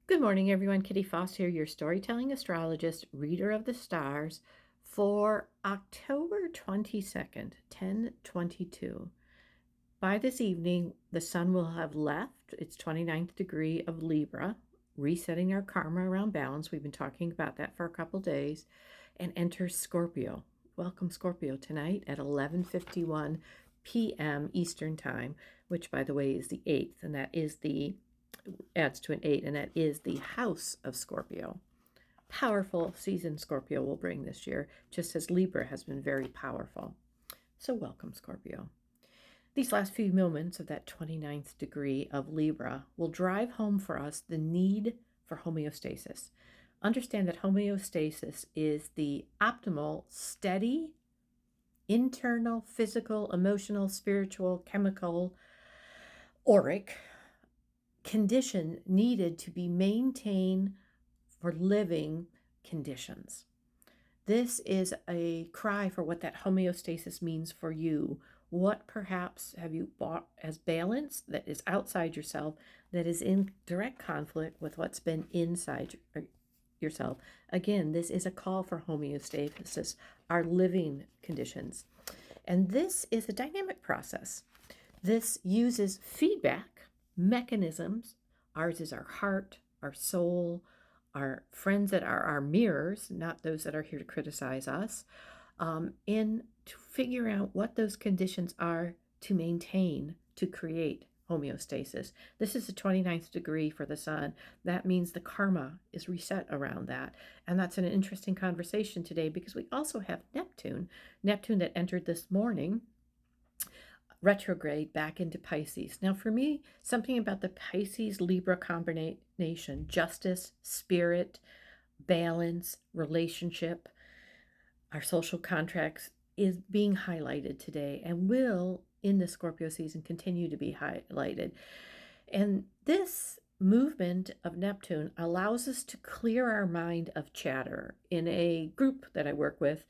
Good morning, everyone. Kitty Foss here, your storytelling astrologist, reader of the stars for October 22nd, 1022. By this evening, the sun will have left its 29th degree of Libra, resetting our karma around balance. We've been talking about that for a couple days, and enters Scorpio. Welcome, Scorpio, tonight at 11:51 p.m. Eastern Time, which, by the way, is the 8th, and that is the adds to an 8, and that is the house of Scorpio. Powerful season Scorpio will bring this year, just as Libra has been very powerful. So welcome, Scorpio. These last few moments of that 29th degree of Libra will drive home for us the need for homeostasis. Understand that homeostasis is the optimal, steady, internal, physical, emotional, spiritual, chemical, auric condition needed to be maintained for living conditions. This is a cry for what that homeostasis means for you. What perhaps have you bought as balance that is outside yourself, that is in direct conflict with what's been inside yourself? Again, this is a call for homeostasis, our living conditions. And this is a dynamic process. This uses feedback mechanisms. Ours is our heart, our soul, our friends that are our mirrors, not those that are here to criticize us, and to figure out what those conditions are to maintain, to create homeostasis. This is the 29th degree for the sun. That means the karma is reset around that. And that's an interesting conversation today because we also have Neptune that entered this morning retrograde back into Pisces. Now, for me, something about the Pisces Libra combination, justice, spirit, balance, relationship, our social contracts, is being highlighted today and will, in the Scorpio season, continue to be highlighted. And this movement of Neptune allows us to clear our mind of chatter. In a group that I work with,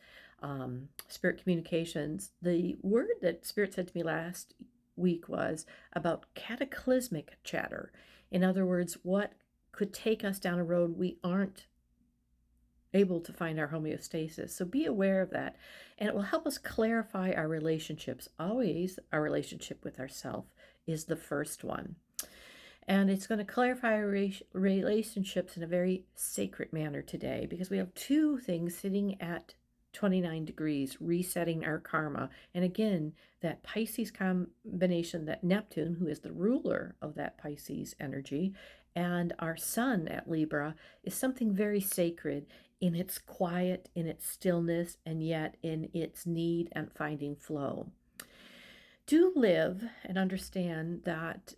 Spirit Communications, the word that Spirit said to me last week was about cataclysmic chatter. In other words, what could take us down a road we aren't able to find our homeostasis. So be aware of that, and it will help us clarify our relationships. Always, our relationship with ourself is the first one. And it's going to clarify our relationships in a very sacred manner today because we have two things sitting at 29 degrees, resetting our karma. And again, that Pisces combination, that Neptune, who is the ruler of that Pisces energy, and our sun at Libra is something very sacred in its quiet, in its stillness, and yet in its need and finding flow. Do live and understand that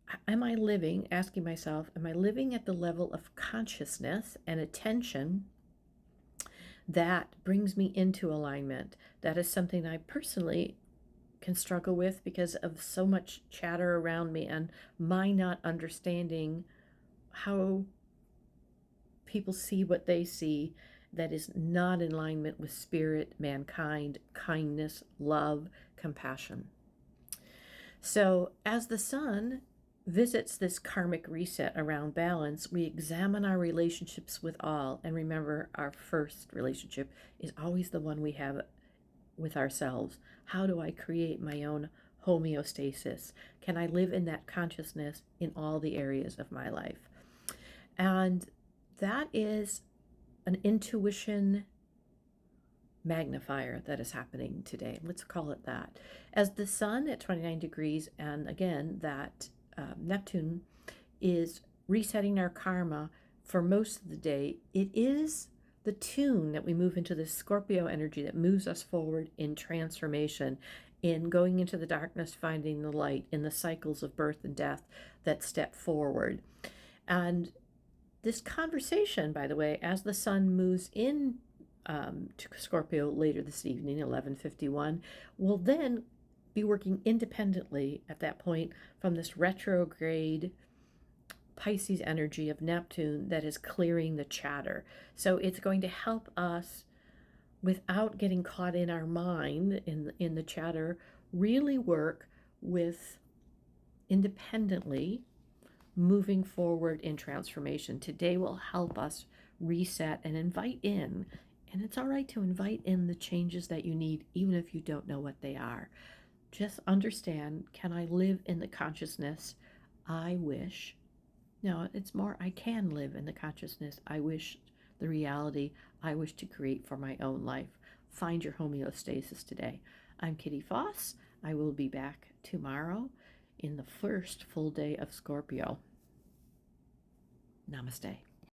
asking myself, am I living at the level of consciousness and attention that brings me into alignment? That is something I personally can struggle with because of so much chatter around me and my not understanding how people see what they see that is not in alignment with spirit, mankind, kindness, love, compassion. So as the sun visits this karmic reset around balance, we examine our relationships with all. And remember, our first relationship is always the one we have with ourselves. How do I create my own homeostasis? Can I live in that consciousness in all the areas of my life? And that is an intuition magnifier that is happening today. Let's call it that. As the sun at 29 degrees, and again, that Neptune is resetting our karma for most of the day, it is the tune that we move into this Scorpio energy that moves us forward in transformation, in going into the darkness, finding the light, in the cycles of birth and death that step forward. And this conversation, by the way, as the sun moves in to Scorpio later this evening, 11:51, will then be working independently at that point from this retrograde Pisces energy of Neptune that is clearing the chatter. So it's going to help us, without getting caught in our mind in the chatter, really work with independently moving forward in transformation. Today will help us reset and invite in, and it's all right to invite in the changes that you need, even if you don't know what they are. Just understand, can I live in the consciousness I wish? No, it's more, I can live in the consciousness I wish, the reality I wish to create for my own life. Find your homeostasis today. I'm Kitty Foss. I will be back tomorrow in the first full day of Scorpio. Namaste.